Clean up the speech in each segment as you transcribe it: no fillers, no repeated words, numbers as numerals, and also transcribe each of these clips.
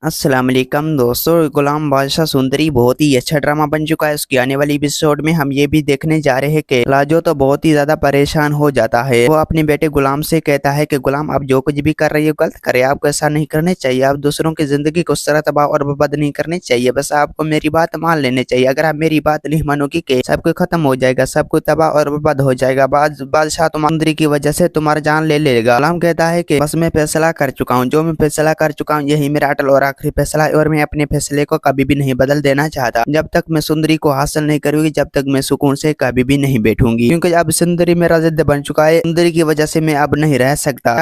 अस्सलाम वालेकुम दोस्तों, गुलाम बादशाह सुंदरी बहुत ही अच्छा ड्रामा बन चुका है। उसकी आने वाली एपिसोड में हम ये भी देखने जा रहे हैं कि लाजो तो बहुत ही ज्यादा परेशान हो जाता है। वो अपने बेटे गुलाम से कहता है कि गुलाम, आप जो कुछ भी कर रही हो गलत करे, आपको ऐसा नहीं करने चाहिए। आप दूसरों की जिंदगी को उस तरह तबाह और बर्बाद नहीं करनी चाहिए। बस आपको मेरी बात मान लेनी चाहिए। अगर आप मेरी बात नहीं मानोगी कि सब कुछ खत्म हो जाएगा, सब कुछ तबाह और बर्बाद हो जाएगा। बादशाह सुंदरी की वजह से तुम्हारा जान ले लेगा। गुलाम कहता है कि बस मैं फैसला कर चुका हूँ, जो मैं फैसला कर चुका हूँ यही मेरा अटल और आखिरी फैसला है, और मैं अपने फैसले को कभी भी नहीं बदल देना चाहता। जब तक मैं सुंदरी को हासिल नहीं करूंगी, जब तक मैं सुकून से कभी भी नहीं बैठूंगी, क्योंकि अब सुंदरी मेरा जिद बन चुका है। सुंदरी की वजह से मैं अब नहीं रह सकता।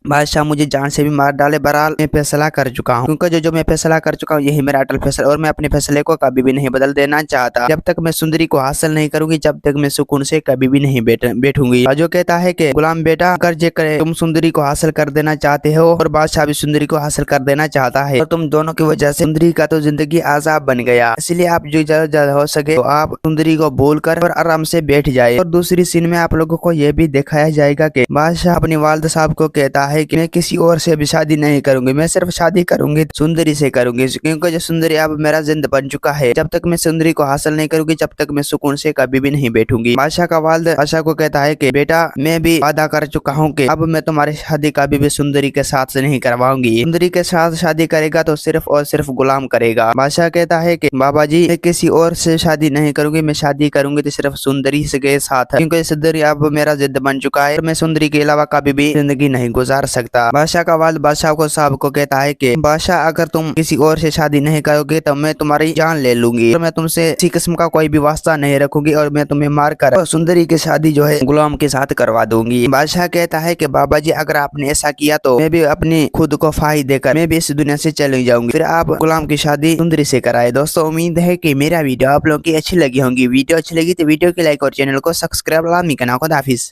बादशाह मुझे जान से भी मार डाले, बहरहाल मैं फैसला कर चुका हूँ, क्योंकि जो मैं फैसला कर चुका हूँ यही मेरा अटल फैसला, और मैं अपने फैसले को कभी भी नहीं बदल देना चाहता। जब तक मैं सुंदरी को हासिल नहीं करूंगी, जब तक मैं सुकून से कभी भी नहीं बैठूंगी। जो कहता है कि गुलाम बेटा, अगर जे करे तुम सुंदरी को हासिल कर देना चाहते हो और बादशाह भी सुंदरी को हासिल कर देना चाहता है, तो तुम दोनों की वजह से सुंदरी का तो जिंदगी आजाब बन गया। इसलिए आप जो ज्यादा हो सके तो आप सुंदरी को बोलकर और आराम से बैठ जाए। और दूसरी सीन में आप लोगों को यह भी दिखाया जाएगा कि बादशाह अपनी वालिद साहब को कहता है कि मैं किसी और से भी शादी नहीं करूंगी, मैं सिर्फ शादी करूंगी सुंदरी से करूंगी, क्योंकि जो सुंदरी अब मेरा जिंद बन चुका है। जब तक मैं सुंदरी को हासिल नहीं करूंगी, जब तक मैं सुकून से कभी भी नहीं बैठूंगी। बादशाह का वालिद बादशाह को कहता है कि बेटा, मैं भी वादा कर चुका हूँ कि अब मैं तुम्हारी शादी कभी भी सुंदरी के साथ से नहीं करवाऊंगी। सुंदरी के साथ शादी करेगा तो सिर्फ और सिर्फ गुलाम करेगा। बादशाह कहता है कि बाबा जी, मैं किसी और से शादी नहीं करूंगी, मैं शादी करूंगी तो सिर्फ सुंदरी से के साथ, क्योंकि सुंदरी अब मेरा जिद बन चुका है और मैं सुंदरी के अलावा कभी भी जिंदगी नहीं गुजार सकता। बादशाह का वालिद बादशाह को साहब को कहता है कि बादशाह, अगर तुम किसी और से शादी नहीं करोगे तो मैं तुम्हारी जान ले लूंगी, और मैं तुमसे किसी किस्म का कोई भी वास्ता नहीं रखूंगी, और मैं तुम्हें मार कर सुंदरी की शादी जो है गुलाम के साथ करवा दूंगी। बादशाह कहता है कि बाबा जी, अगर आपने ऐसा किया तो मैं भी अपनी खुद को फाही देकर मैं भी इस दुनिया से चली जाऊंगी, फिर आप गुलाम की शादी सुंदरी से कराए। दोस्तों, उम्मीद है कि मेरा वीडियो आप लोगों की अच्छी लगी होगी। वीडियो अच्छी लगी तो वीडियो की लाइक और चैनल को सब्सक्राइब लाजमी करना। खुदा हाफिज।